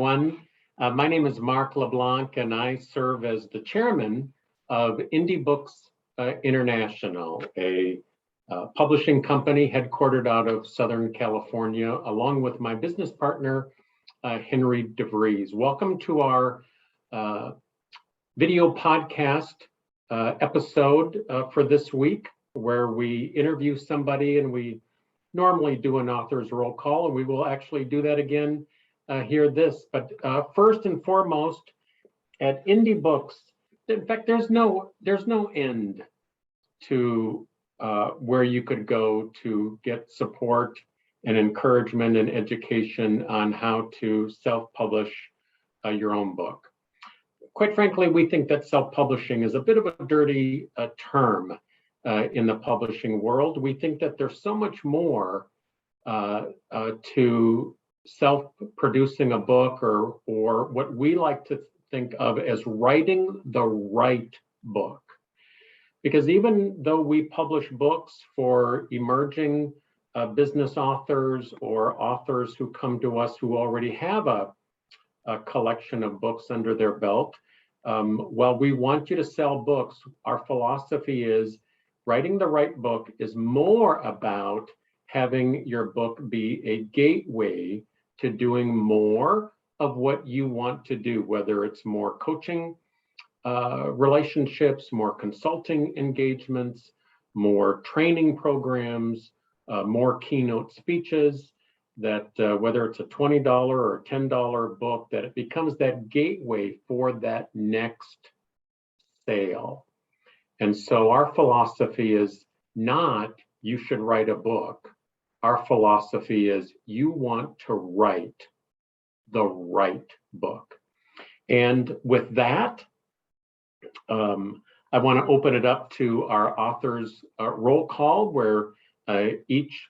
everyone. My name is Mark LeBlanc, and I serve as the chairman of Indie Books International, a publishing company headquartered out of Southern California, along with my business partner, Henry DeVries. Welcome to our video podcast episode for this week, where we interview somebody, and we normally do an author's roll call, and we will actually do that again here But first and foremost, at Indie Books, in fact, there's no end to where you could go to get support and encouragement and education on how to self-publish your own book. Quite frankly, we think that self-publishing is a bit of a dirty term in the publishing world. We think that there's so much more to self-producing a book, or what we like to think of as writing the right book. Because even though we publish books for emerging business authors or authors who come to us who already have a collection of books under their belt, while we want you to sell books, our philosophy is writing the right book is more about having your book be a gateway to doing more of what you want to do, whether it's more coaching relationships, more consulting engagements, more training programs, more keynote speeches, that whether it's a $20 or $10 book, that it becomes that gateway for that next sale. And so our philosophy is not you should write a book. Our philosophy is you want to write the right book. And with that, I want to open it up to our authors roll call, where each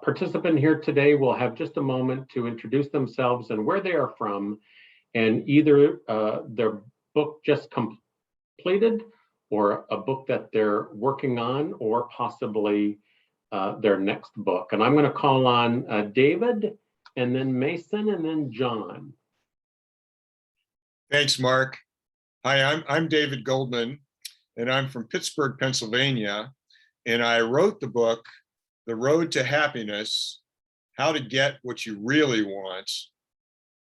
participant here today will have just a moment to introduce themselves and where they are from, and either their book just completed, or a book that they're working on, or possibly their next book. And I'm going to call on David, and then Mason, and then John. Thanks, Mark. Hi, I'm David Goldman, and I'm from Pittsburgh, Pennsylvania, and I wrote the book, The Road to Happiness, How to Get What You Really Want.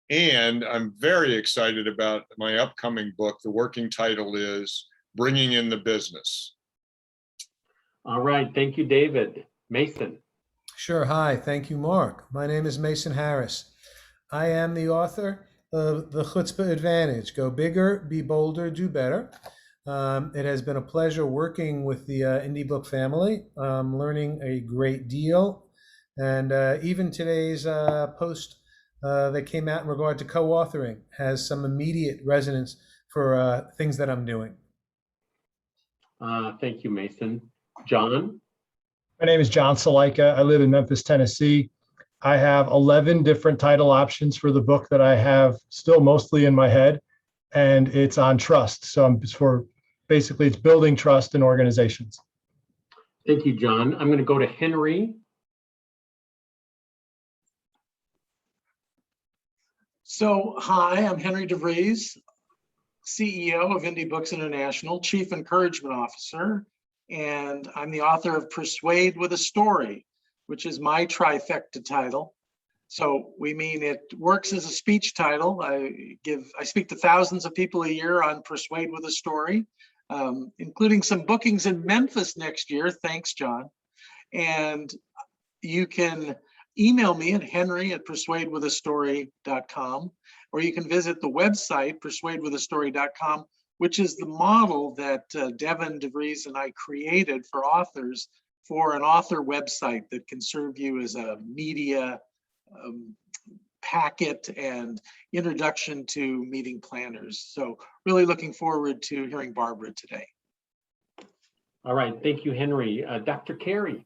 And I'm very excited about my upcoming book. The working title is Bringing in the Business. All right, thank you, David. Mason. Sure, hi, thank you, Mark. My name is Mason Harris. I am the author of The Chutzpah Advantage, Go Bigger, Be Bolder, Do Better. It has been a pleasure working with the Indie Book family, learning a great deal. And even today's post that came out in regard to co-authoring has some immediate resonance for things that I'm doing. Thank you, Mason. John? My name is John Salaika. I live in Memphis, Tennessee. I have 11 different title options for the book that I have still mostly in my head, and it's on trust. So it's building trust in organizations. Thank you, John. I'm going to go to Henry. So, hi, I'm Henry DeVries, CEO of Indie Books International, Chief Encouragement Officer, and I'm the author of Persuade with a Story, which is my trifecta title. So we mean it works as a speech title. I speak to thousands of people a year on Persuade with a Story, including some bookings in Memphis next year. Thanks, John. And you can email me at henry@persuadewithastory.com, or you can visit the website, persuadewithastory.com, which is the model that Devin DeVries and I created for authors, for an author website that can serve you as a media packet and introduction to meeting planners. So really looking forward to hearing Barbara today. All right, thank you, Henry. Dr. Carey.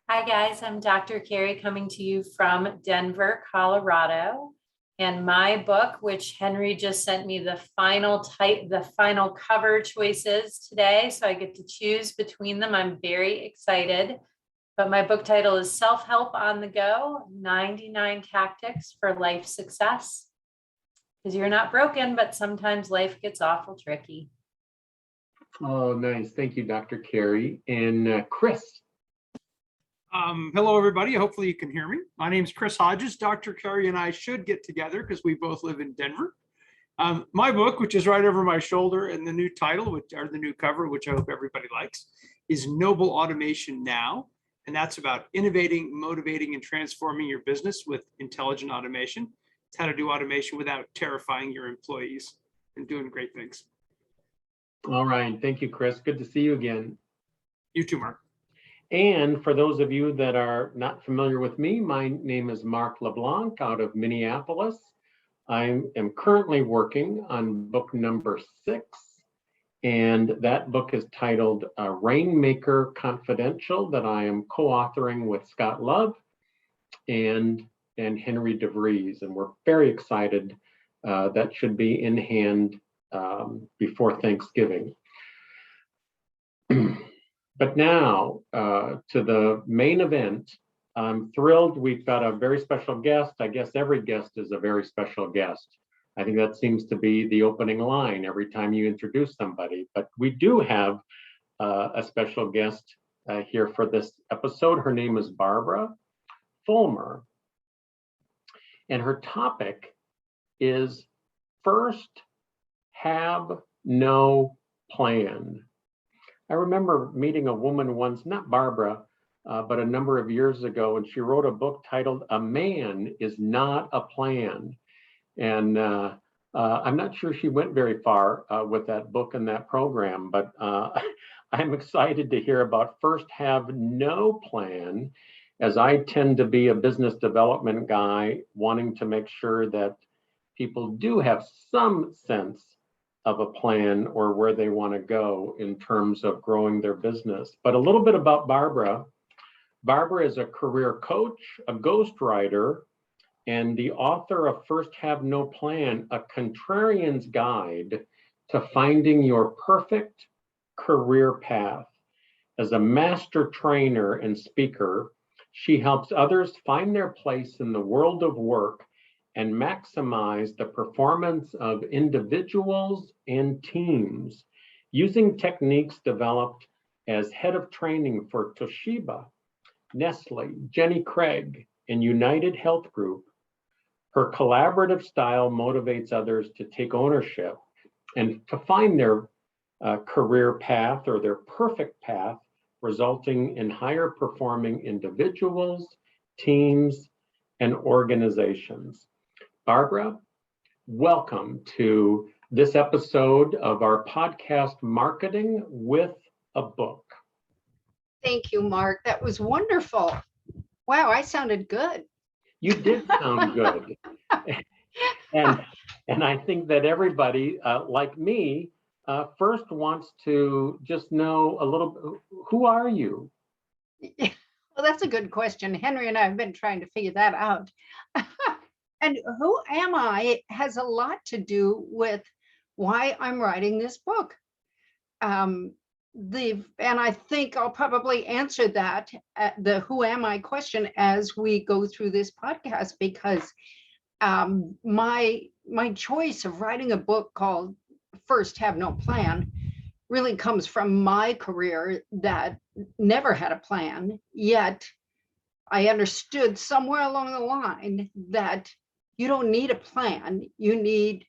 Hi guys, I'm Dr. Carey coming to you from Denver, Colorado. And my book, which Henry just sent me the final cover choices today, so I get to choose between them. I'm very excited. But my book title is Self-Help on the Go, 99 Tactics for Life Success. Because you're not broken, but sometimes life gets awful tricky. Oh, nice. Thank you, Dr. Carey. And Chris. Hello, everybody. Hopefully you can hear me. My name is Chris Hodges. Dr. Carey and I should get together because we both live in Denver. My book, which is right over my shoulder, and the new title, which are the new cover, which I hope everybody likes, is Noble Automation Now. And that's about innovating, motivating, and transforming your business with intelligent automation. It's how to do automation without terrifying your employees and doing great things. All right. Thank you, Chris. Good to see you again. You too, Mark. And for those of you that are not familiar with me, my name is Mark LeBlanc out of Minneapolis. I am currently working on book number 6, and that book is titled Rainmaker Confidential, that I am co-authoring with Scott Love and Henry DeVries, and we're very excited. That should be in hand before Thanksgiving. But now to the main event. I'm thrilled. We've got a very special guest. I guess every guest is a very special guest. I think that seems to be the opening line every time you introduce somebody. But we do have a special guest here for this episode. Her name is Barbara Fulmer. And her topic is First Have No Plan. I remember meeting a woman once, not Barbara, but a number of years ago, and she wrote a book titled A Man Is Not a Plan. And I'm not sure she went very far with that book and that program, but I'm excited to hear about First Have No Plan, as I tend to be a business development guy wanting to make sure that people do have some sense of a plan or where they want to go in terms of growing their business. But a little bit about Barbara. Barbara is a career coach, a ghostwriter, and the author of First Have No Plan, a contrarian's guide to finding your perfect career path. As a master trainer and speaker, she helps others find their place in the world of work and maximize the performance of individuals and teams using techniques developed as head of training for Toshiba, Nestle, Jenny Craig, and United Health Group. Her collaborative style motivates others to take ownership and to find their career path or their perfect path, resulting in higher performing individuals, teams, and organizations. Barbara, welcome to this episode of our podcast, Marketing with a Book. Thank you, Mark. That was wonderful. Wow, I sounded good. You did sound good. And I think that everybody, like me, first wants to just know a little, who are you? Well, that's a good question. Henry and I have been trying to figure that out. And who am I has a lot to do with why I'm writing this book. And I think I'll probably answer that, the who am I question, as we go through this podcast, because my choice of writing a book called First Have No Plan really comes from my career that never had a plan, yet I understood somewhere along the line that you don't need a plan, you need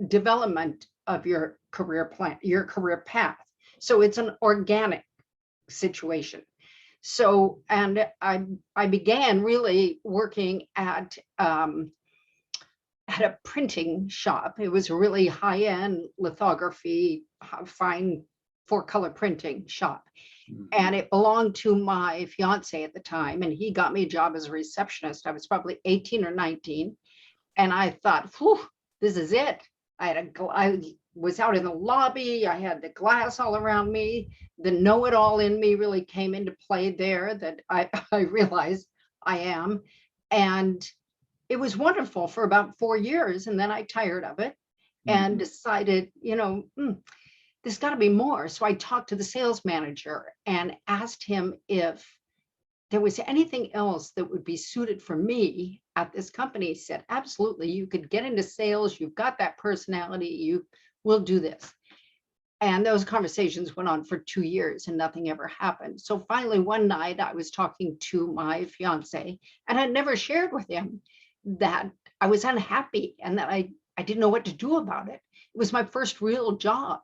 development of your career plan, your career path. So it's an organic situation. So, and I began really working at a printing shop. It was a really high-end lithography, fine 4-color printing shop. And it belonged to my fiance at the time, and he got me a job as a receptionist. I was probably 18 or 19. And I thought, whew, this is it. I was out in the lobby. I had the glass all around me. The know-it-all in me really came into play there, that I realized I am. And it was wonderful for about 4 years. And then I tired of it and decided, there's got to be more. So I talked to the sales manager and asked him if there was anything else that would be suited for me at this company, he said, absolutely, you could get into sales, you've got that personality, you will do this. And those conversations went on for 2 years and nothing ever happened. So finally, one night I was talking to my fiance, and I'd never shared with him that I was unhappy and that I didn't know what to do about it. It was my first real job.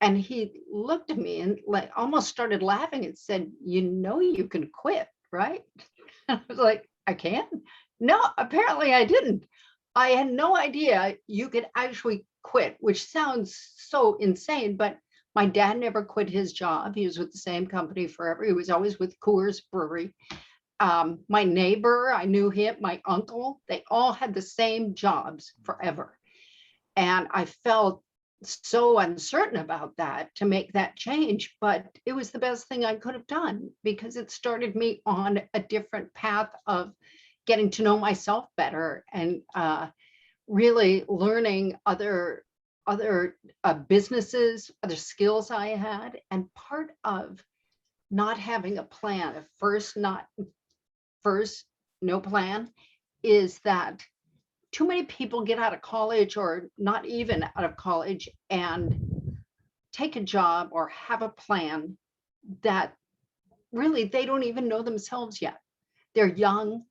And he looked at me and like almost started laughing and said, you know, you can quit, right? And I was like, I can? No, apparently I didn't. I had no idea you could actually quit, which sounds so insane, but my dad never quit his job. He was with the same company forever. He was always with Coors Brewery. My neighbor, I knew him, my uncle, they all had the same jobs forever. And I felt so uncertain about that to make that change, but it was the best thing I could have done because it started me on a different path of getting to know myself better and really learning other businesses, other skills I had. And part of not having a plan, no plan, is that too many people get out of college or not even out of college and take a job or have a plan that really they don't even know themselves yet. They're young,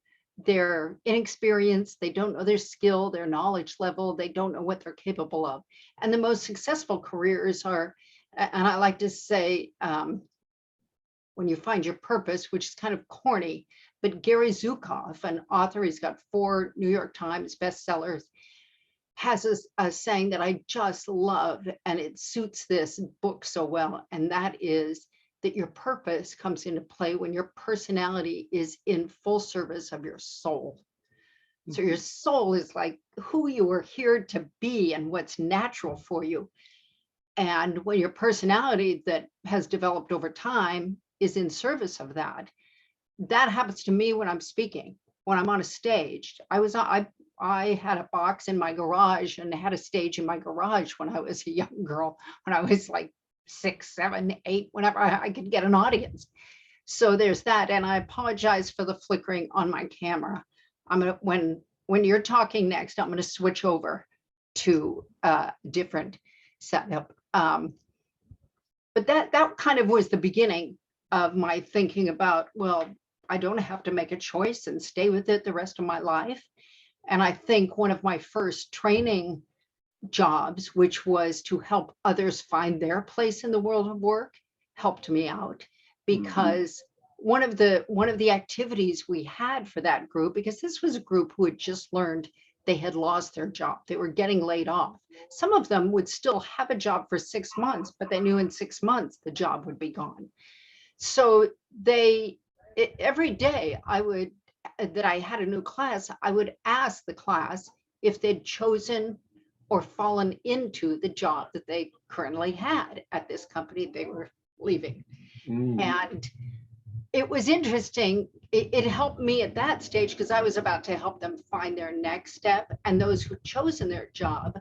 they're inexperienced, they don't know their skill, their knowledge level, they don't know what they're capable of. And the most successful careers are, and I like to say, when you find your purpose, which is kind of corny, but Gary Zukav, an author, he's got 4 New York Times bestsellers, has a saying that I just love, and it suits this book so well, and that is that your purpose comes into play when your personality is in full service of your soul. So your soul is like who you are here to be and what's natural for you. And when your personality that has developed over time is in service of that, that happens to me when I'm speaking, when I'm on a stage. I had a box in my garage and had a stage in my garage when I was a young girl, when I was like 6, 7, 8, whenever I could get an audience. So there's that. And I apologize for the flickering on my camera. I'm gonna, when you're talking next, I'm gonna switch over to a different setup. But that kind of was the beginning of my thinking about, well, I don't have to make a choice and stay with it the rest of my life. And I think one of my first training jobs, which was to help others find their place in the world of work, helped me out because one of the activities we had for that group, because this was a group who had just learned they had lost their job, they were getting laid off. Some of them would still have a job for 6 months, but they knew in 6 months the job would be gone. So every day that I had a new class, I would ask the class if they'd chosen or fallen into the job that they currently had at this company they were leaving. And it was interesting. It helped me at that stage because I was about to help them find their next step. And those who'd chosen their job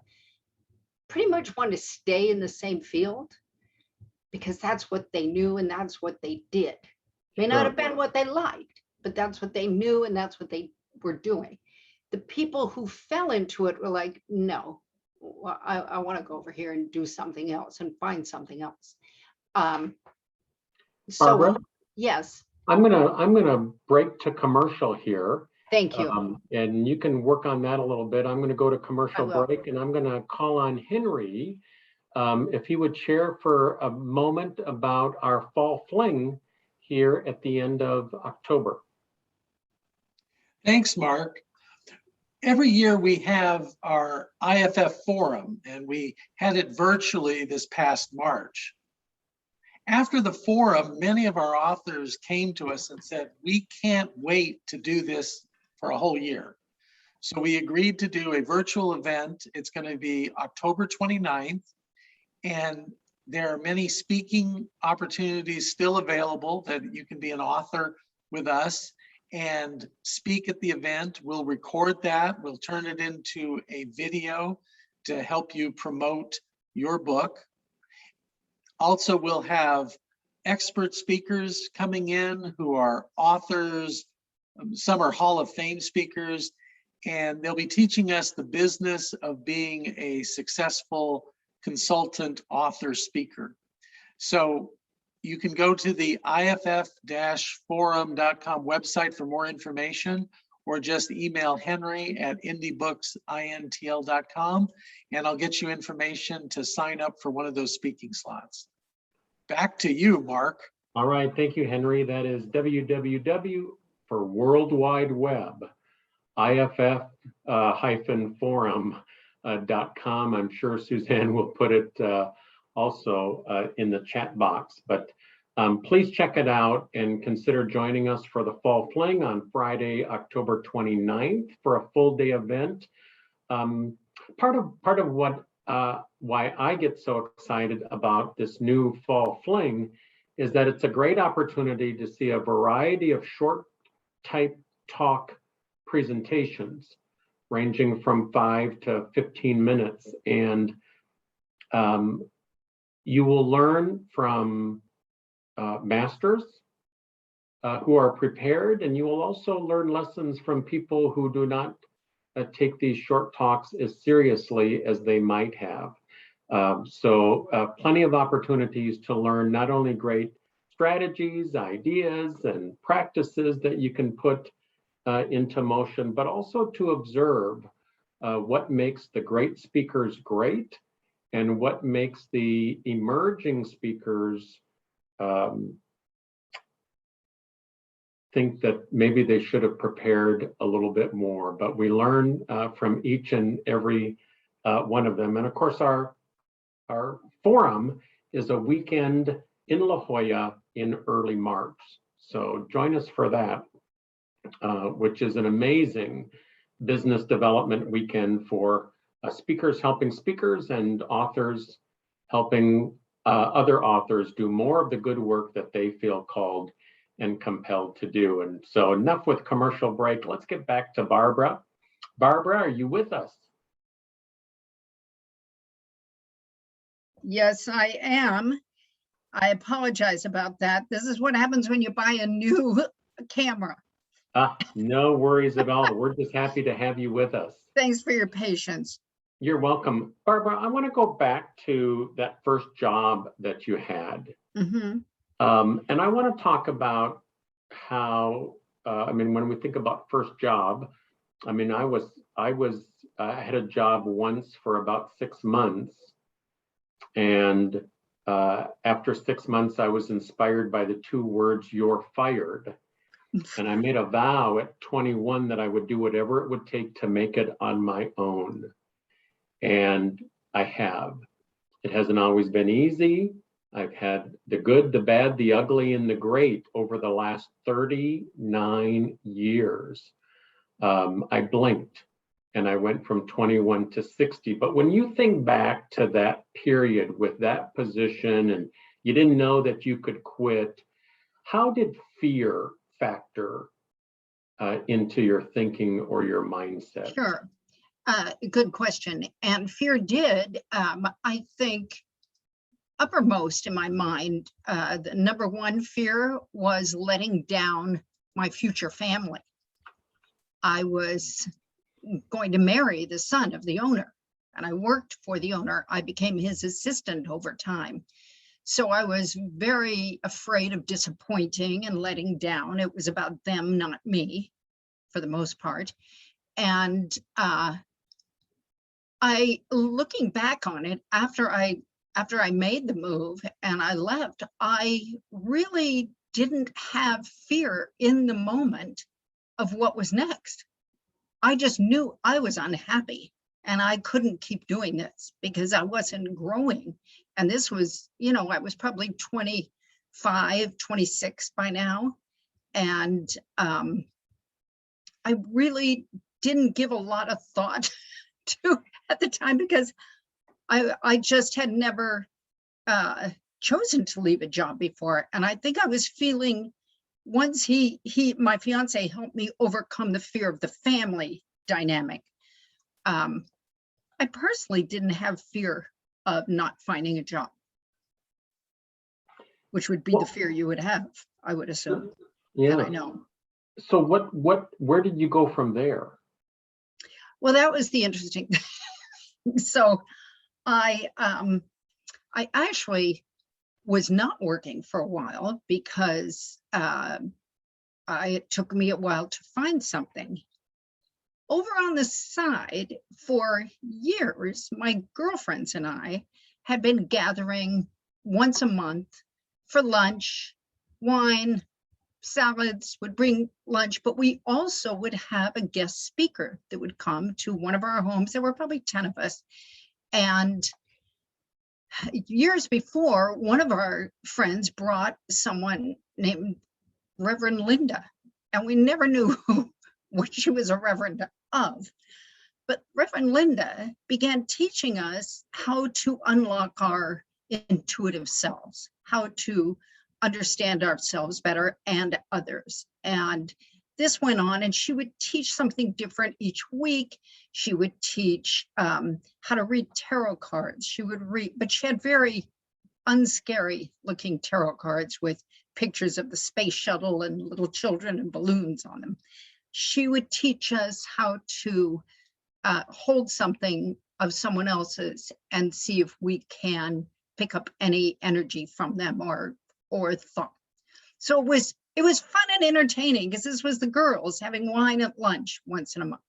pretty much wanted to stay in the same field because that's what they knew and that's what they did. May not have been what they liked, but that's what they knew and that's what they were doing. The people who fell into it were like, no, I want to go over here and do something else and find something else. Barbara? Yes. I'm gonna break to commercial here. Thank you. And you can work on that a little bit. I'm gonna go to commercial break and I'm gonna call on Henry if he would share for a moment about our fall fling here at the end of October. Thanks, Mark. Every year we have our IFF forum, and we had it virtually this past March. After the forum, many of our authors came to us and said, we can't wait to do this for a whole year. So we agreed to do a virtual event. It's going to be October 29th, and there are many speaking opportunities still available that you can be an author with us and speak at the event. We'll record that. We'll turn it into a video to help you promote your book. Also, we'll have expert speakers coming in who are authors. Some are Hall of Fame speakers, and they'll be teaching us the business of being a successful consultant, author, speaker. So you can go to the iff-forum.com website for more information, or just email Henry at indiebooksintl.com, and I'll get you information to sign up for one of those speaking slots. Back to you, Mark. All right, thank you, Henry. That is www for World Wide Web, iff-forum.com. I'm sure Suzanne will put it also in the chat box, but please check it out and consider joining us for the Fall Fling on Friday, October 29th for a full day event. Part of what why I get so excited about this new Fall Fling is that it's a great opportunity to see a variety of short type talk presentations ranging from 5 to 15 minutes, and you will learn from masters who are prepared, and you will also learn lessons from people who do not take these short talks as seriously as they might have. So plenty of opportunities to learn not only great strategies, ideas, and practices that you can put into motion, but also to observe what makes the great speakers great and what makes the emerging speakers think that maybe they should have prepared a little bit more. But we learn from each and every one of them. And of course, our forum is a weekend in La Jolla in early March. So join us for that, which is an amazing business development weekend for speakers helping speakers and authors helping other authors do more of the good work that they feel called and compelled to do. And so enough with commercial break. Let's get back to Barbara. Barbara, are you with us? Yes, I am. I apologize about that. This is what happens when you buy a new camera. No worries at all. We're just happy to have you with us. Thanks for your patience. You're welcome. Barbara, I want to go back to that first job that you had. Mm-hmm. And I want to talk about how, when we think about first job, I had a job once for about 6 months. And after 6 months, I was inspired by the 2 words, "you're fired." And I made a vow at 21 that I would do whatever it would take to make it on my own. And I have. It hasn't always been easy. I've had the good, the bad, the ugly, and the great over the last 39 years. I blinked and I went from 21 to 60. But when you think back to that period with that position and you didn't know that you could quit, how did fear factor into your thinking or your mindset? Sure. Good question. And fear did, I think, uppermost in my mind. The number one fear was letting down my future family. I was going to marry the son of the owner, and I worked for the owner. I became his assistant over time. So I was very afraid of disappointing and letting down. It was about them, not me, for the most part. And looking back on it, after I made the move and I left, I really didn't have fear in the moment of what was next. I just knew I was unhappy and I couldn't keep doing this because I wasn't growing. And this was, I was probably 25, 26 by now. And I really didn't give a lot of thought to at the time because I just had never chosen to leave a job before. And I think I was feeling, once my fiance helped me overcome the fear of the family dynamic. I personally didn't have fear of not finding a job. which would be Well- the fear you would have, I would assume. Yeah. And I know. So where did you go from there? Well, that was the interesting thing. So I actually was not working for a while because it took me a while to find something. Over on the side, for years, my girlfriends and I had been gathering once a month for lunch, wine, salads, would bring lunch, but we also would have a guest speaker that would come to one of our homes. There were probably 10 of us. And years before, one of our friends brought someone named Reverend Linda, and we never knew what she was a reverend of. But Reverend Linda began teaching us how to unlock our intuitive selves, how to understand ourselves better and others. And this went on, and she would teach something different each week. She would teach how to read tarot cards. She would read, but she had very unscary looking tarot cards with pictures of the space shuttle and little children and balloons on them. She would teach us how to hold something of someone else's and see if we can pick up any energy from them or thought. So it was fun and entertaining because this was the girls having wine at lunch once a month.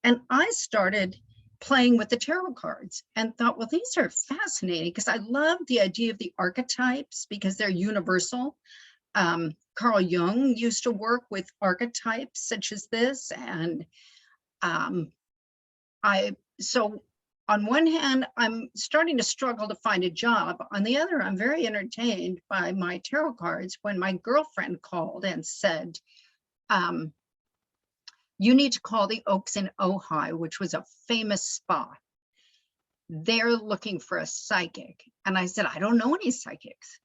And I started playing with the tarot cards and thought, well, these are fascinating because I love the idea of the archetypes because they're universal. Carl Jung used to work with archetypes such as this. And so on one hand, I'm starting to struggle to find a job. On the other, I'm very entertained by my tarot cards when my girlfriend called and said, you need to call the Oaks in Ojai, which was a famous spa. They're looking for a psychic. And I said, I don't know any psychics.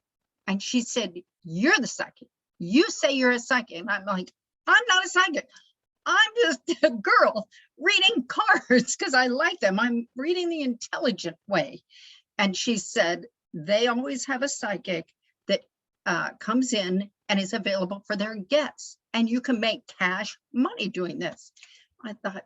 And she said, you're the psychic. You say you're a psychic. And I'm like, I'm not a psychic. I'm just a girl reading cards because I like them. I'm reading the intelligent way. And she said, they always have a psychic that comes in and is available for their guests. And you can make cash money doing this. I thought,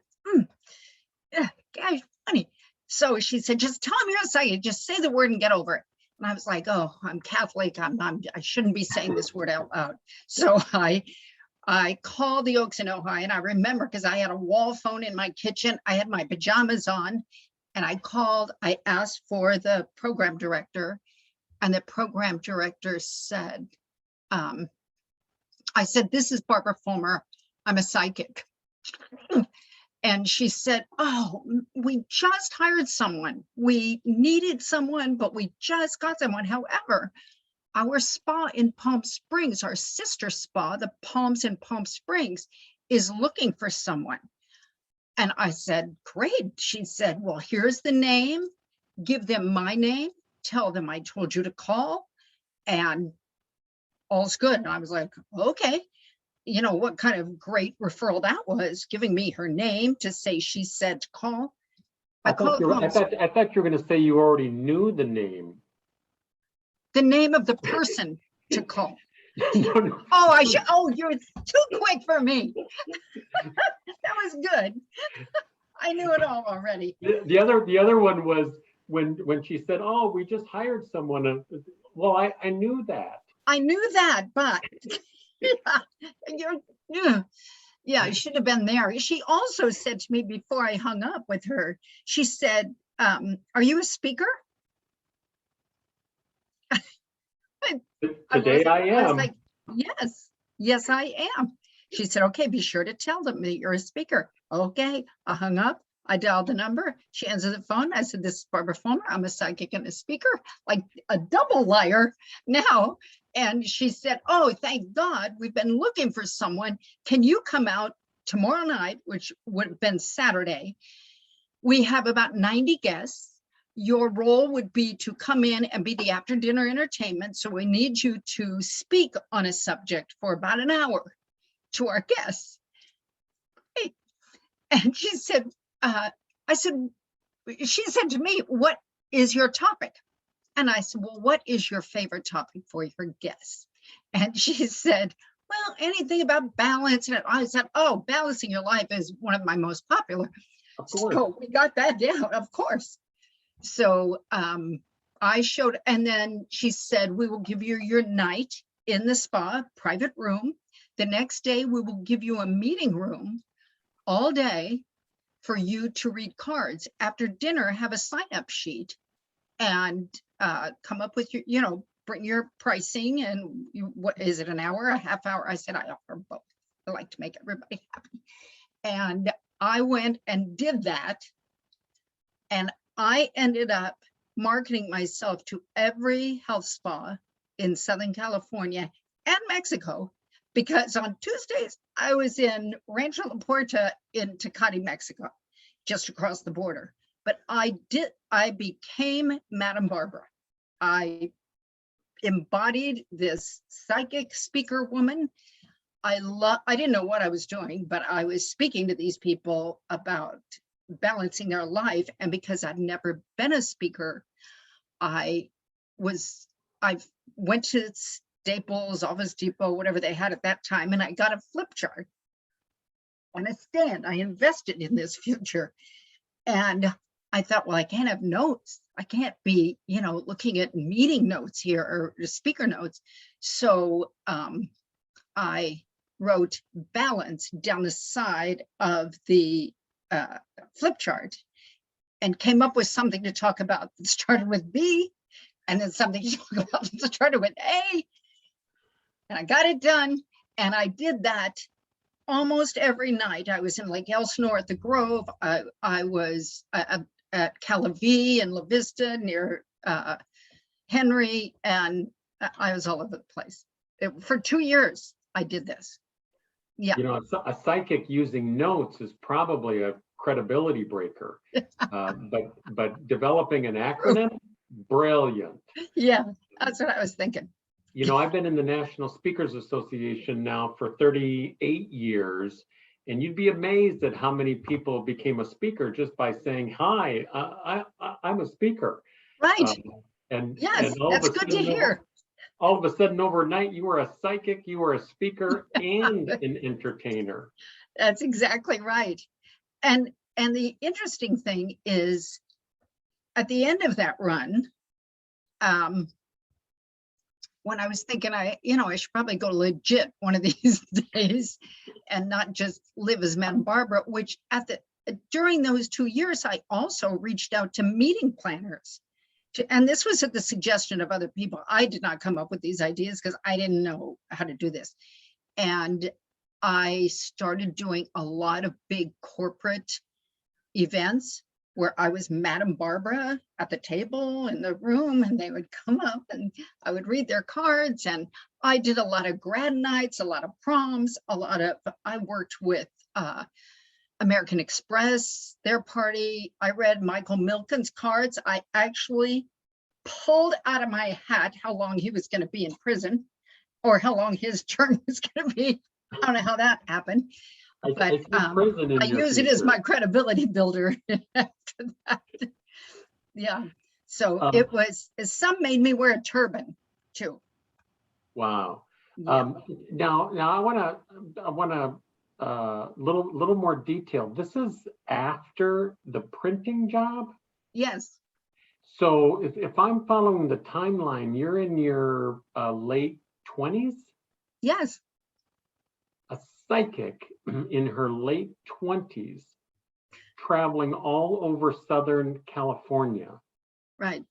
cash money. So she said, just tell them you're a psychic. Just say the word and get over it. And I was like, oh, I'm Catholic. I shouldn't be saying this word out loud. So I called the Oaks in Ojai, and I remember because I had a wall phone in my kitchen. I had my pajamas on, and I asked for the program director, and the program director said, I said, this is Barbara Fulmer. I'm a psychic. And she said, oh, we just hired someone. We needed someone, but we just got someone. However, our spa in Palm Springs, our sister spa, the Palms in Palm Springs, is looking for someone. And I said, great. She said, well, here's the name. Give them my name. Tell them I told you to call. And all's good. And I was like, okay. You know, what kind of great referral that was, giving me her name to say she said to call. I thought you were going to say you already knew the name. The name of the person to call. No. Oh, you're too quick for me. That was good. I knew it all already. The other one was when she said, oh, we just hired someone. Well, I knew that. I knew that, but yeah, I should have been there. She also said to me before I hung up with her, she said, are you a speaker? Today I am. I was like, yes, I am. She said, okay, be sure to tell them that you're a speaker. Okay, I hung up. I dialed the number. She answered the phone. I said, this is Barbara Fulmer. I'm a psychic and a speaker, like a double liar now. And she said, oh, thank God, we've been looking for someone. Can you come out tomorrow night, which would have been Saturday? We have about 90 guests. Your role would be to come in and be the after dinner entertainment. So we need you to speak on a subject for about an hour to our guests. Hey. And she said, she said to me, what is your topic? And I said, well, what is your favorite topic for your guests? And she said, well, anything about balance. And I said, oh, balancing your life is one of my most popular. Of course. So we got that down, of course. So I showed, and then she said, we will give you your night in the spa, private room. The next day, we will give you a meeting room all day for you to read cards. After dinner, have a sign-up sheet and come up with your, bring your pricing and what is it, an hour, a half hour? I said, I offer both. I like to make everybody happy. And I went and did that. And I ended up marketing myself to every health spa in Southern California and Mexico, because on Tuesdays, I was in Rancho La Puerta in Tecate, Mexico, just across the border. But I became Madame Barbara. I embodied this psychic speaker woman. I didn't know what I was doing, but I was speaking to these people about balancing their life. And because I'd never been a speaker, I went to Staples, Office Depot, whatever they had at that time, and I got a flip chart and a stand. I invested in this future. And I thought, well, I can't have notes. I can't be, looking at meeting notes here or speaker notes. So I wrote balance down the side of the flip chart and came up with something to talk about that started with B, and then something to talk about that started with A. And I got it done. And I did that almost every night. I was in Lake Elsinore at the Grove. I was at Calavie and La Vista near Henry, and I was all over the place. For 2 years, I did this. Yeah. A psychic using notes is probably a credibility breaker, but developing an acronym, brilliant. Yeah, that's what I was thinking. I've been in the National Speakers Association now for 38 years, and you'd be amazed at how many people became a speaker just by saying, hi, I'm a speaker. Right. Yes, that's good to hear. All of a sudden, overnight, you were a psychic, you were a speaker, and an entertainer. That's exactly right. And the interesting thing is, at the end of that run, when I was thinking, I should probably go legit one of these days and not just live as Madame Barbara, which during those 2 years, I also reached out to meeting planners. And this was at the suggestion of other people. I did not come up with these ideas because I didn't know how to do this. And I started doing a lot of big corporate events where I was Madame Barbara at the table in the room, and they would come up and I would read their cards. And I did a lot of grad nights, a lot of proms, I worked with American Express, their party. I read Michael Milken's cards. I actually pulled out of my hat how long he was going to be in prison or how long his term was going to be. I don't know how that happened, but I use it as my credibility builder after that. Yeah. So some made me wear a turban too. Wow. Yeah. Now I want to little more detail. This is after the printing job? Yes. So if I'm following the timeline, you're in your late 20s? Yes. A psychic in her late 20s, traveling all over Southern California. Right.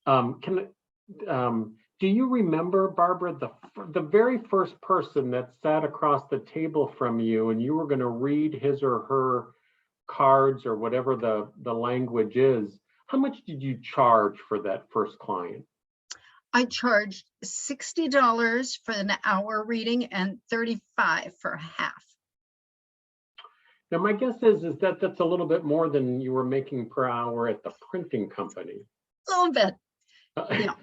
Do you remember, Barbara, the very first person that sat across the table from you and you were going to read his or her cards or whatever the language is? How much did you charge for that first client? I charged $60 for an hour reading and $35 for half. Now, my guess is that that's a little bit more than you were making per hour at the printing company. A little bit. Yeah.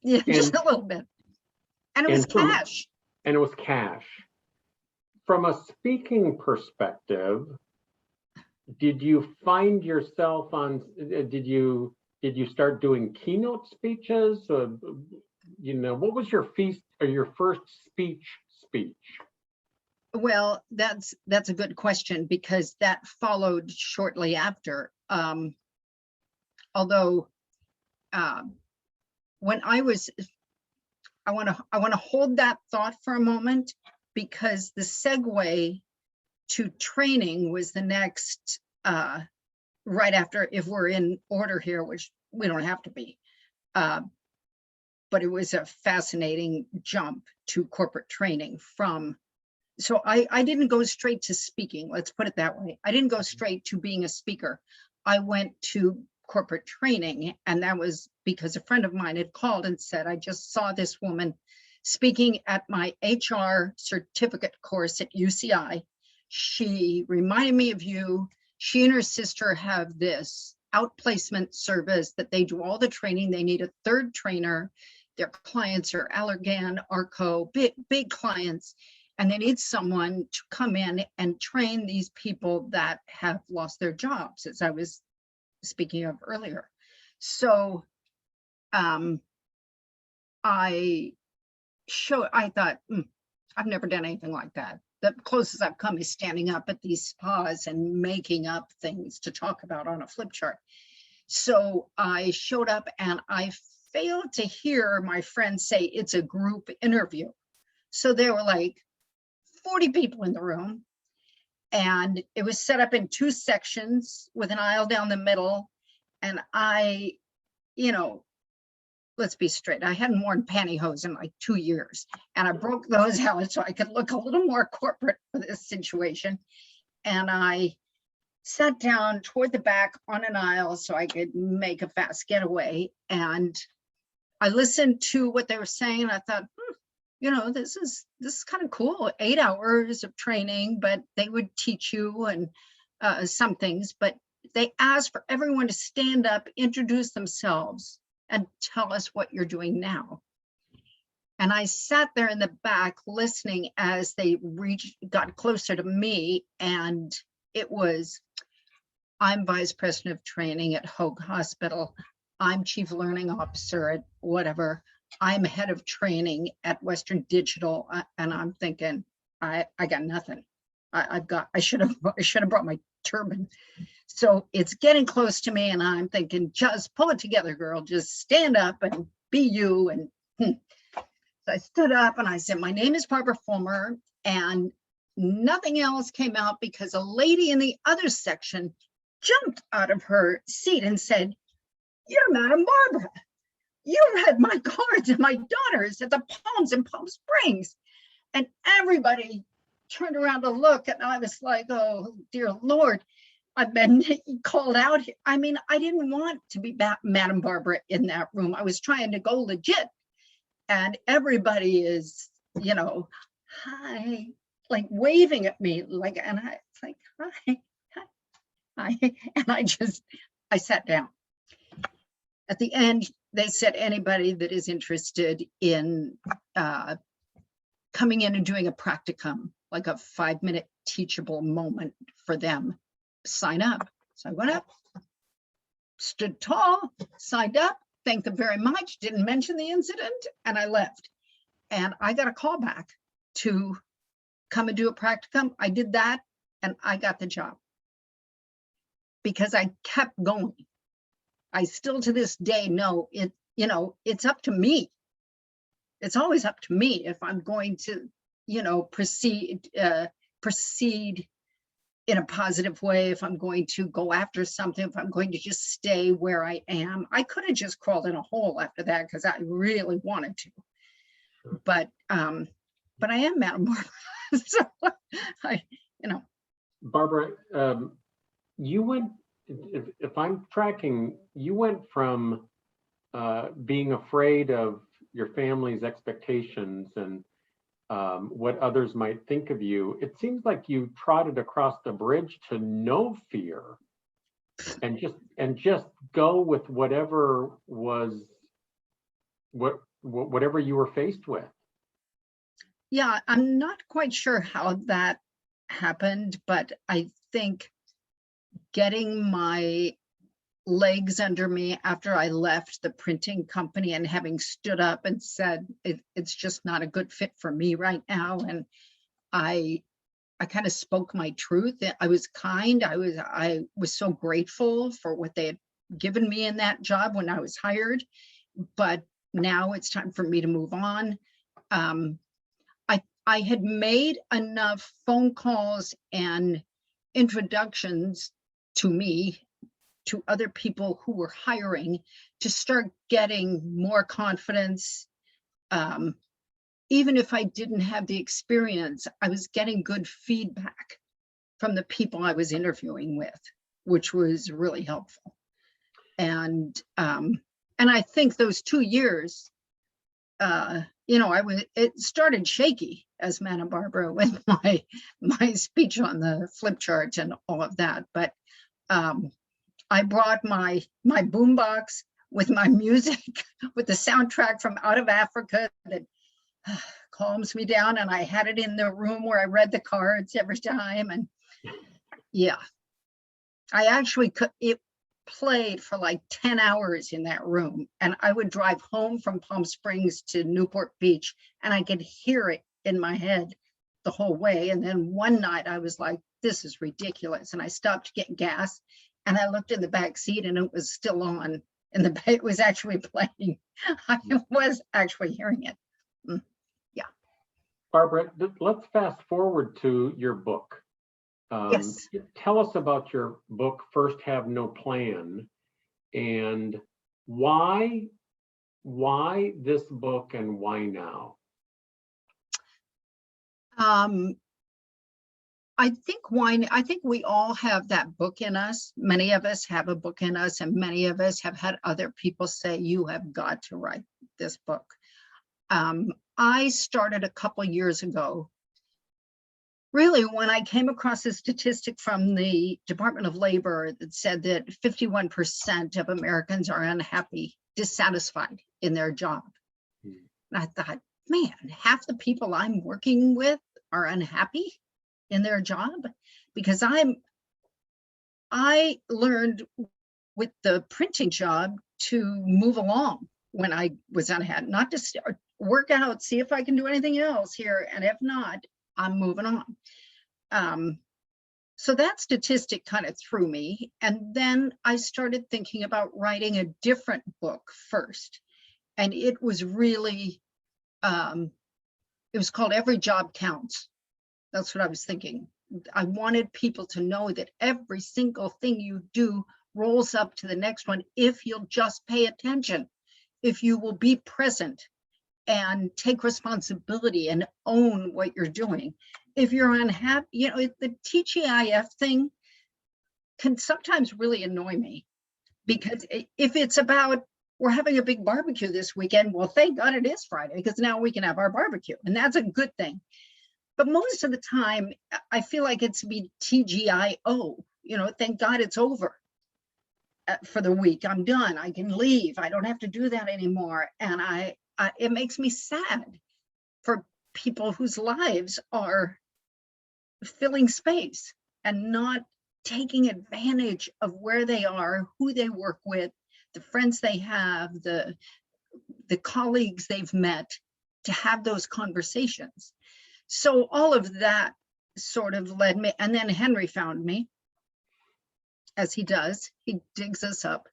Yeah, just a little bit. And it was cash. And it was cash. From a speaking perspective, did you find yourself did you did you start doing keynote speeches? What was your feast or your first speech? Well, that's a good question, because that followed shortly after. Although when I want to hold that thought for a moment, because the segue to training was the next, right after, if we're in order here, which we don't have to be. But it was a fascinating jump to corporate training from. So I didn't go straight to speaking, let's put it that way. I didn't go straight to being a speaker. I went to corporate training, and that was because a friend of mine had called and said, I just saw this woman speaking at my HR certificate course at UCI. She reminded me of you. She and her sister have this outplacement service that they do all the training. They need a third trainer. Their clients are Allergan, Arco, big clients. And they need someone to come in and train these people that have lost their jobs, as I was speaking of earlier. So I thought, I've never done anything like that. The closest I've come is standing up at these spas and making up things to talk about on a flip chart. So I showed up, and I failed to hear my friends say it's a group interview. So there were like 40 people in the room, and it was set up in 2 sections with an aisle down the middle. And I, let's be straight, I hadn't worn pantyhose in like 2 years, and I broke those out so I could look a little more corporate for this situation. And I sat down toward the back on an aisle so I could make a fast getaway. And I listened to what they were saying, and I thought, this is kind of cool. 8 hours of training, but they would teach you and some things, but they asked for everyone to stand up, introduce themselves, and tell us what you're doing now. And I sat there in the back listening as they got closer to me, and it was, I'm vice president of training at Hoag Hospital. I'm chief learning officer at whatever. I'm head of training at Western Digital, and I'm thinking, I got nothing. I should have brought my turban. So it's getting close to me, and I'm thinking, just pull it together, girl. Just stand up and be you. And so I stood up and I said, my name is Barbara Fulmer, and nothing else came out because a lady in the other section jumped out of her seat and said, "You're Madam Barbara. You read my cards and my daughters at the Palms in Palm Springs." And everybody turned around to look, and I was like, oh, dear Lord, I've been called out here. I mean, I didn't want to be Madam Barbara in that room. I was trying to go legit. And everybody is, hi, like waving at me, like, and it's like, hi. And I sat down. At the end, they said anybody that is interested in coming in and doing a practicum, like a 5-minute teachable moment for them, sign up. So I went up, stood tall, signed up, thanked them very much, didn't mention the incident, and I left. And I got a call back to come and do a practicum. I did that, and I got the job because I kept going. I still to this day know it, it's up to me. It's always up to me if I'm going to, proceed in a positive way, if I'm going to go after something, if I'm going to just stay where I am. I could have just crawled in a hole after that because I really wanted to. But I am Madam Barbara. So Barbara, you went, if I'm tracking, you went from being afraid of your family's expectations and what others might think of you. It seems like you trotted across the bridge to no fear and just go with whatever was whatever you were faced with. Yeah, I'm not quite sure how that happened, but I think getting my legs under me after I left the printing company and having stood up and said, it's just not a good fit for me right now. And I kind of spoke my truth. I was kind. I was so grateful for what they had given me in that job when I was hired, but now it's time for me to move on. I had made enough phone calls and introductions to me to other people who were hiring to start getting more confidence. Even if I didn't have the experience, I was getting good feedback from the people I was interviewing with, which was really helpful. And I think those 2 years, it started shaky as Santa Barbara with my speech on the flip chart and all of that. But I brought my boombox with my music, with the soundtrack from Out of Africa that calms me down, and I had it in the room where I read the cards every time. And yeah, I actually it played for like 10 hours in that room, and I would drive home from Palm Springs to Newport Beach and I could hear it in my head the whole way. And then one night I was like, this is ridiculous, and I stopped to get gas and I looked in the back seat and it was still on, and it was actually playing. I was actually hearing it. Barbara, let's fast forward to your book. Yes. Tell us about your book, First Have No Plan, and why this book and why now? I think we all have that book in us. Many of us have a book in us, and many of us have had other people say, you have got to write this book. I started a couple years ago, really, when I came across a statistic from the Department of Labor that said that 51% of Americans are unhappy, dissatisfied in their job. And I thought, man, half the people I'm working with are unhappy in their job, because I learned with the printing job to move along when I was unhappy, not to start, work out, see if I can do anything else here, and if not, I'm moving on. So that statistic kind of threw me, and then I started thinking about writing a different book first, and it was really it was called Every Job Counts. That's what I was thinking. I wanted people to know that every single thing you do rolls up to the next one if you'll just pay attention, if you will be present and take responsibility and own what you're doing. If you're unhappy, the TGIF thing can sometimes really annoy me, because if it's about, we're having a big barbecue this weekend, well, thank God it is Friday, because now we can have our barbecue, and that's a good thing. But most of the time, I feel like it's be TGIO, thank God it's over for the week. I'm done. I can leave. I don't have to do that anymore. And it makes me sad for people whose lives are filling space and not taking advantage of where they are, who they work with, the friends they have, the colleagues they've met, to have those conversations. So all of that sort of led me, and then Henry found me, as he does. He digs us up.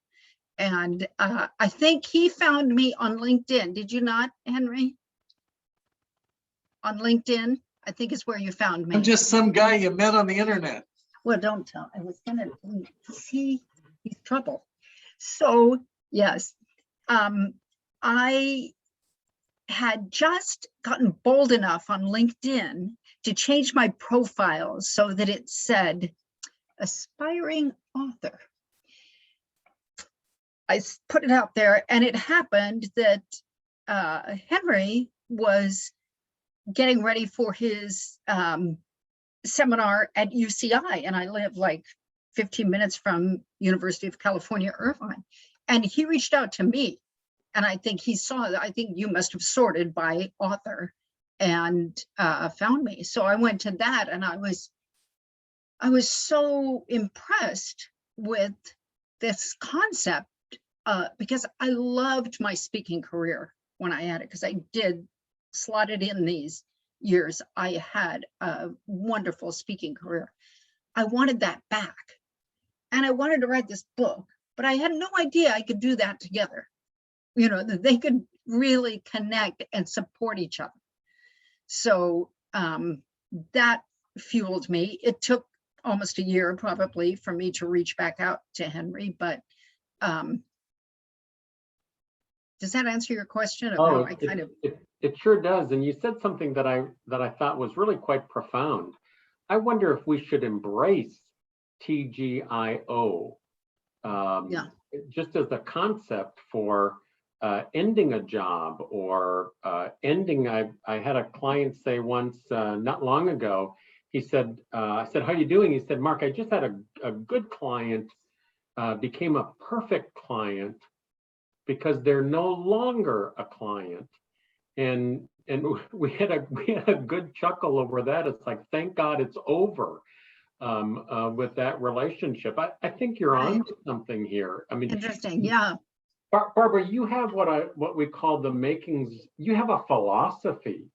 And I think he found me on LinkedIn. Did you not, Henry? On LinkedIn, I think is where you found me. I'm just some guy you met on the internet. Well, don't tell. I was gonna see, he's trouble. So yes, I had just gotten bold enough on LinkedIn to change my profile so that it said aspiring author. I put it out there, and it happened that Henry was getting ready for his seminar at UCI, and I live like 15 minutes from University of California, Irvine. And he reached out to me, and I think he saw, I think you must have sorted by author, and found me. So I went to that, and I was so impressed with this concept, because I loved my speaking career when I had it, because I did slotted in these years. I had a wonderful speaking career. I wanted that back. And I wanted to write this book, but I had no idea I could do that together. You know, that they could really connect and support each other. So that fueled me. It took almost a year probably for me to reach back out to Henry, but does that answer your question of how I kind of? It sure does. And you said something that I thought was really quite profound. I wonder if we should embrace TGIO just as a concept for ending a job or ending. I had a client say once not long ago, he said, I said, how you doing? He said, Mark, I just had a good client became a perfect client because they're no longer a client. And we had a good chuckle over that. It's like, thank God it's over with that relationship. I think you're on to something here. I mean, interesting, yeah. Barbara, you have what we call the makings. You have a philosophy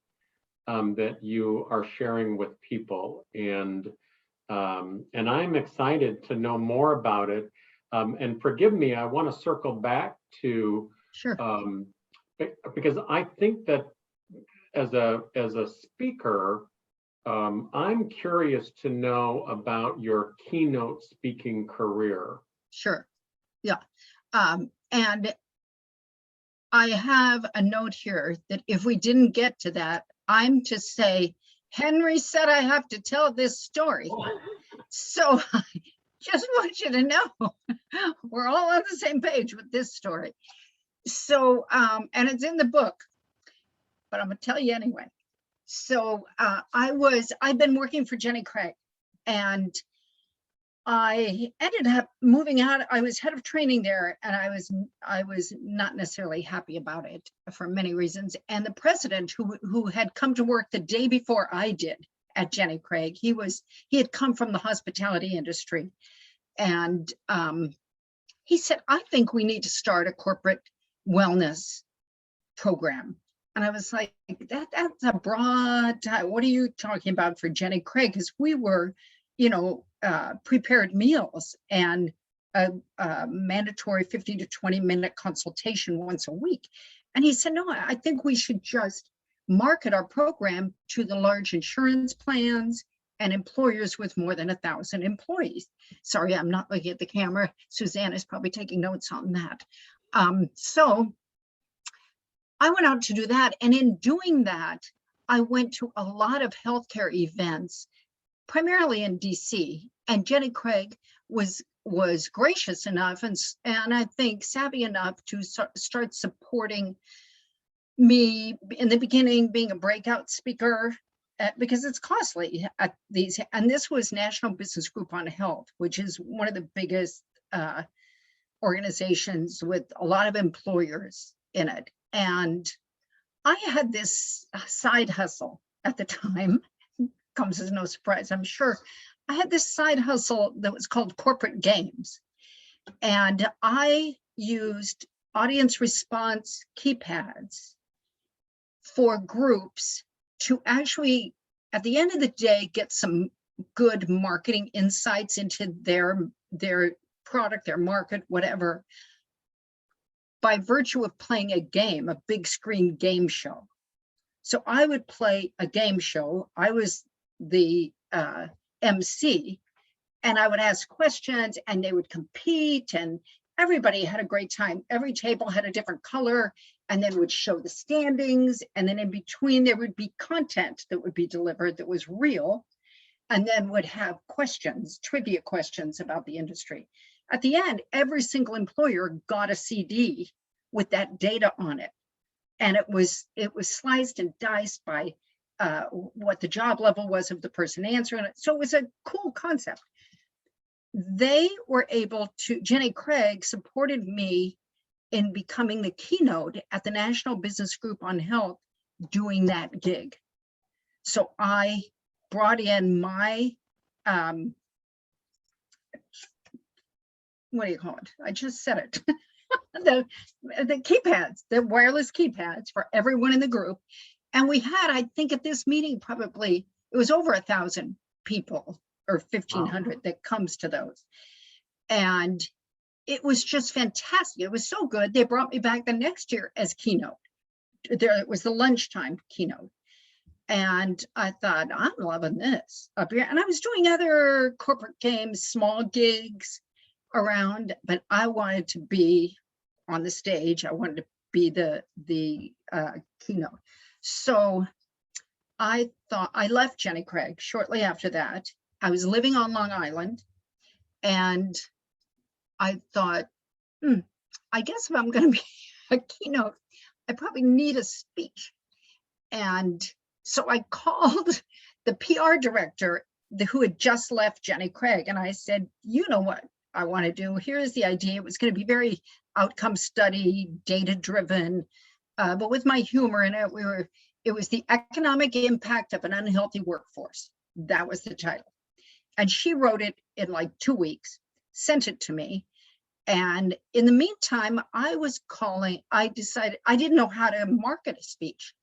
that you are sharing with people, and I'm excited to know more about it. And forgive me, I want to circle back to because I think that as a speaker, I'm curious to know about your keynote speaking career. Sure, yeah. And I have a note here that if we didn't get to that, I'm to say, Henry said I have to tell this story. So I just want you to know, we're all on the same page with this story. So, and it's in the book, but I'm gonna tell you anyway. So I've been working for Jenny Craig, and I ended up moving out. I was head of training there, and I was not necessarily happy about it for many reasons. And the president, who had come to work the day before I did at Jenny Craig, he had come from the hospitality industry, and he said, I think we need to start a corporate wellness program. And I was like, that's a broad, what are you talking about for Jenny Craig? Because we were, you know, prepared meals and a mandatory 15 to 20-minute consultation once a week. And he said, no, I think we should just market our program to the large insurance plans and employers with more than 1,000 employees. Sorry, I'm not looking at the camera. Suzanne is probably taking notes on that. So I went out to do that. And in doing that, I went to a lot of healthcare events, primarily in DC. And Jenny Craig was gracious enough and I think savvy enough to start supporting me in the beginning, being a breakout speaker, because it's costly at these. And this was National Business Group on Health, which is one of the biggest organizations with a lot of employers in it. And I had this side hustle at the time, comes as no surprise, I'm sure. I had this side hustle that was called corporate games. And I used audience response keypads for groups to actually, at the end of the day, get some good marketing insights into their product, their market, whatever, by virtue of playing a game, a big screen game show. So I would play a game show. I was the MC, and I would ask questions and they would compete, and everybody had a great time. Every table had a different color, and then would show the standings. And then in between, there would be content that would be delivered that was real, and then would have questions, trivia questions about the industry. At the end, every single employer got a CD with that data on it. And it was sliced and diced by what the job level was of the person answering it. So it was a cool concept. They were able to, Jenny Craig supported me in becoming the keynote at the National Business Group on Health doing that gig. So I brought in my what do you call it? I just said it. the keypads, the wireless keypads for everyone in the group. And we had, I think at this meeting, probably, it was over 1,000 people or 1,500 that comes to those. And it was just fantastic. It was so good. They brought me back the next year as keynote. There it was the lunchtime keynote. And I thought, I'm loving this up here. And I was doing other corporate games, small gigs around, but I wanted to be on the stage. I wanted to be the keynote. So I thought, I left Jenny Craig shortly after that. I was living on Long Island, and I thought, I guess if I'm going to be a keynote, I probably need a speech. And so I called the PR director who had just left Jenny Craig, and I said, you know what I want to do? Here's the idea. It was going to be very outcome study, data driven, but with my humor in it. It was the economic impact of an unhealthy workforce. That was the title. And she wrote it in like 2 weeks, sent it to me. And in the meantime, I decided I didn't know how to market a speech.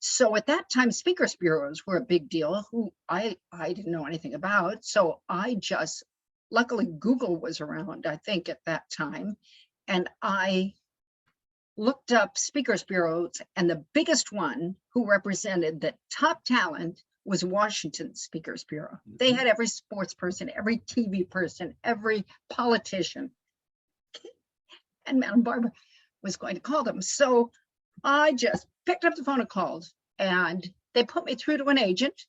So at that time, speakers bureaus were a big deal, who I didn't know anything about. So luckily Google was around, I think, at that time. And I looked up speakers bureaus, and the biggest one who represented the top talent was Washington Speakers Bureau. They had every sports person, every TV person, every politician. And Madam Barbara was going to call them. So I just picked up the phone and called, and they put me through to an agent.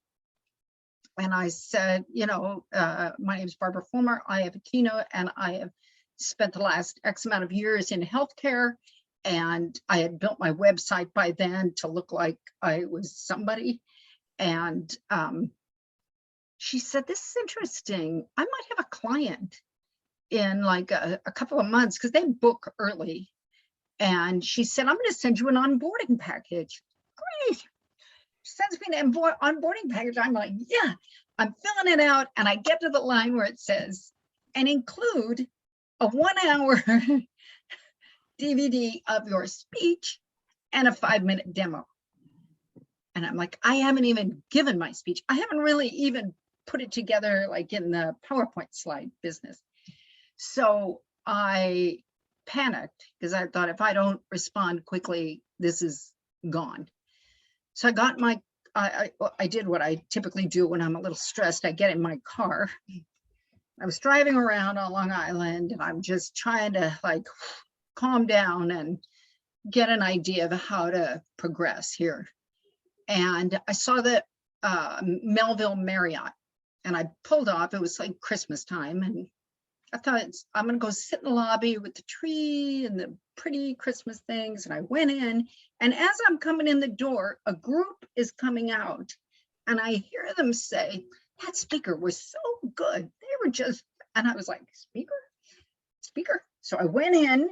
And I said, my name is Barbara Fulmer. I have a keynote, and I have spent the last X amount of years in healthcare. And I had built my website by then to look like I was somebody. And she said, this is interesting. I might have a client in like a couple of months, because they book early. And she said, I'm going to send you an onboarding package. Great. She sends me an onboarding package. I'm like, yeah, I'm filling it out. And I get to the line where it says, and include a 1-hour DVD of your speech and a 5-minute demo. And I'm like, I haven't even given my speech. I haven't really even put it together like in the PowerPoint slide business. So I panicked, because I thought, if I don't respond quickly, this is gone. So I got I did what I typically do when I'm a little stressed. I get in my car. I was driving around on Long Island, and I'm just trying to like calm down and get an idea of how to progress here. And I saw the Melville Marriott, and I pulled off. It was like Christmas time, and I thought, I'm going to go sit in the lobby with the tree and the pretty Christmas things. And I went in, and as I'm coming in the door, a group is coming out, and I hear them say, that speaker was so good. They were just, and I was like, speaker. So I went in,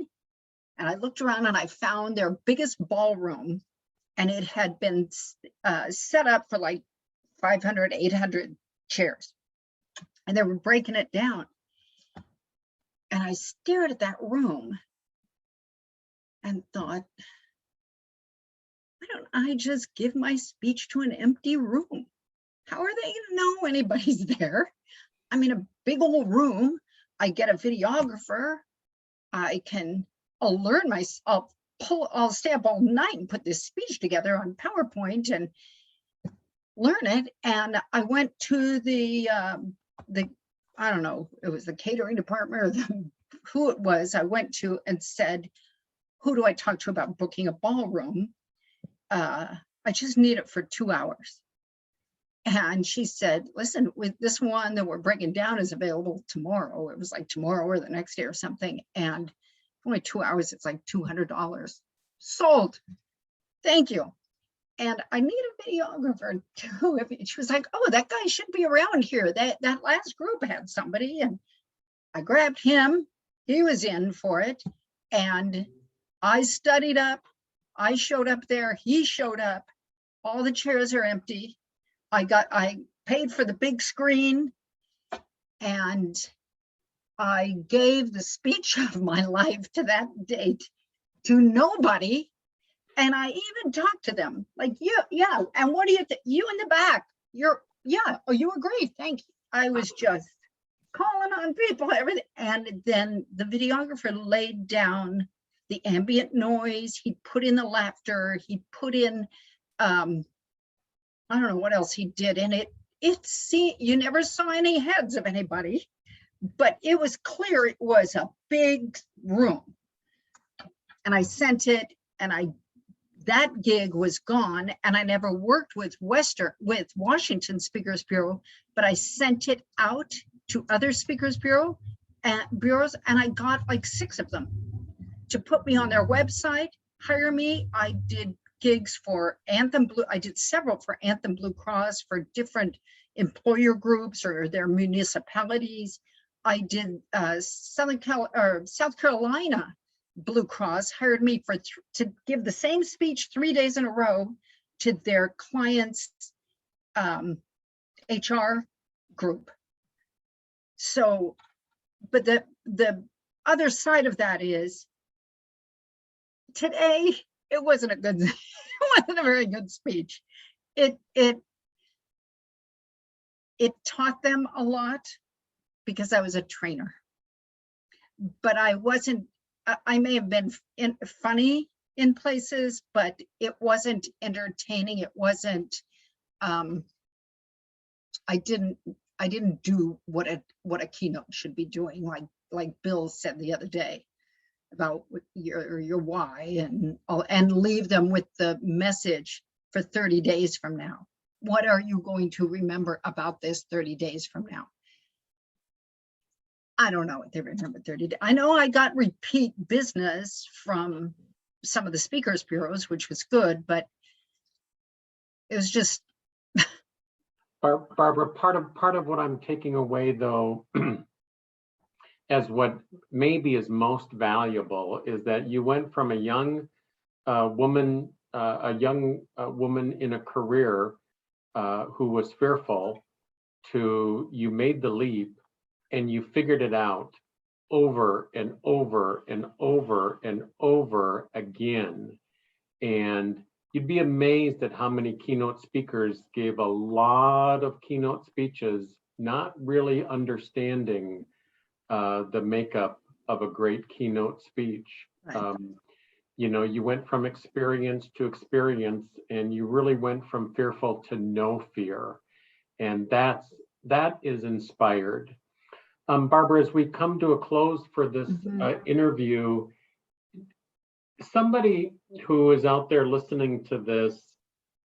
and I looked around, and I found their biggest ballroom, and it had been set up for like 500, 800 chairs, and they were breaking it down. And I stared at that room and thought, why don't I just give my speech to an empty room? How are they going to know anybody's there? I'm in a big old room. I get a videographer. I'll learn myself. I'll stay up all night and put this speech together on PowerPoint and learn it. And I went to the I don't know, it was the catering department or who it was. I went to and said, who do I talk to about booking a ballroom? I just need it for 2 hours. And she said, listen, with this one that we're breaking down is available tomorrow. It was like tomorrow or the next day or something. And only 2 hours, it's like $200. Sold. Thank you. And I need a videographer too. She was like, oh, that guy should be around here. That last group had somebody. And I grabbed him. He was in for it. And I studied up. I showed up there. He showed up. All the chairs are empty. I paid for the big screen. And I gave the speech of my life to that date to nobody. And I even talked to them like, yeah. And what do you think? You in the back, oh, you agree. Thank you. I was just calling on people, everything. And then the videographer laid down the ambient noise. He put in the laughter. He put in, I don't know what else he did in it. You never saw any heads of anybody, but it was clear it was a big room. And I sent it, and that gig was gone, and I never worked with Washington Speakers Bureau, but I sent it out to other Speakers bureaus, and I got like 6 of them to put me on their website, hire me. I did gigs for Anthem Blue. I did several for Anthem Blue Cross for different employer groups or their municipalities. I did South Carolina Blue Cross hired me to give the same speech 3 days in a row to their clients' HR group. So, but the other side of that is today it wasn't it wasn't a very good speech. It taught them a lot because I was a trainer, but I may have been funny in places, but it wasn't entertaining. It wasn't, I didn't do what a keynote should be doing, like Bill said the other day about your why, and leave them with the message for 30 days from now. What are you going to remember about this 30 days from now? I don't know what they remember 30 days. I know I got repeat business from some of the speakers bureaus, which was good, but it was just. Barbara, part of what I'm taking away though, as what maybe is most valuable, is that you went from a young woman in a career who was fearful to you made the leap. And you figured it out over and over and over and over again. And you'd be amazed at how many keynote speakers gave a lot of keynote speeches, not really understanding the makeup of a great keynote speech. Right. You went from experience to experience, and you really went from fearful to no fear. And that is inspired. Barbara, as we come to a close for this interview, somebody who is out there listening to this,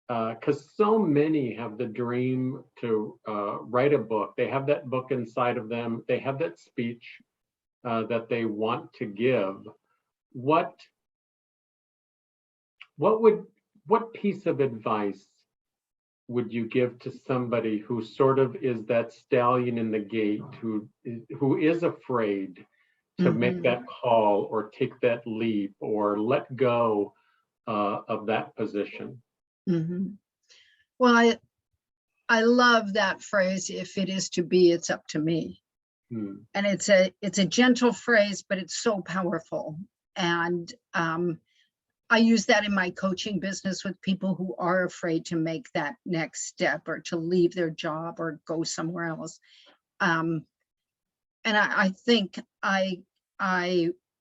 because so many have the dream to write a book. They have that book inside of them. They have that speech that they want to give. What piece of advice would you give to somebody who sort of is that stallion in the gate, who is afraid to make that call or take that leap or let go of that position? Well, I love that phrase, if it is to be, it's up to me. And it's a gentle phrase, but it's so powerful. And I use that in my coaching business with people who are afraid to make that next step or to leave their job or go somewhere else. And I think I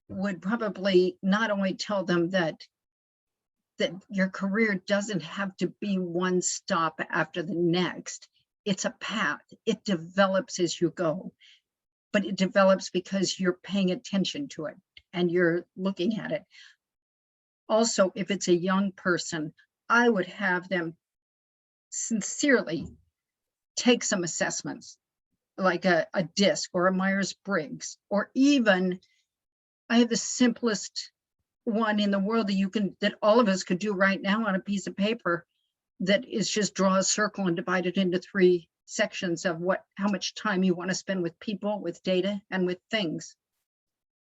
would probably not only tell them that your career doesn't have to be one stop after the next. It's a path. It develops as you go, but it develops because you're paying attention to it and you're looking at it. Also, if it's a young person, I would have them sincerely take some assessments, like a DISC or a Myers-Briggs, or even I have the simplest one in the world that all of us could do right now on a piece of paper, that is just draw a circle and divide it into 3 sections of how much time you want to spend with people, with data, and with things.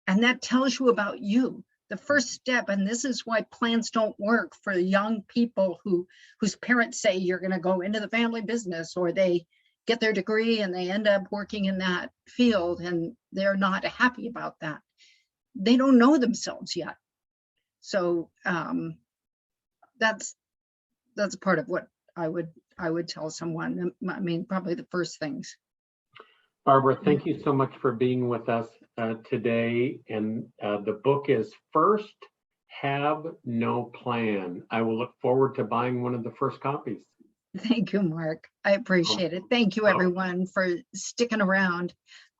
And that tells you about you. The first step, and this is why plans don't work for young people whose parents say you're going to go into the family business, or they get their degree and they end up working in that field and they're not happy about that. They don't know themselves yet. So that's part of what I would tell someone. I mean, probably the first things. Barbara, thank you so much for being with us today. And the book is First Have No Plan. I will look forward to buying one of the first copies. Thank you, Mark. I appreciate it. Thank you, everyone, for sticking around.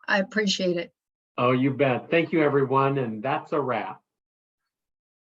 I appreciate it. Oh, you bet. Thank you, everyone. And that's a wrap.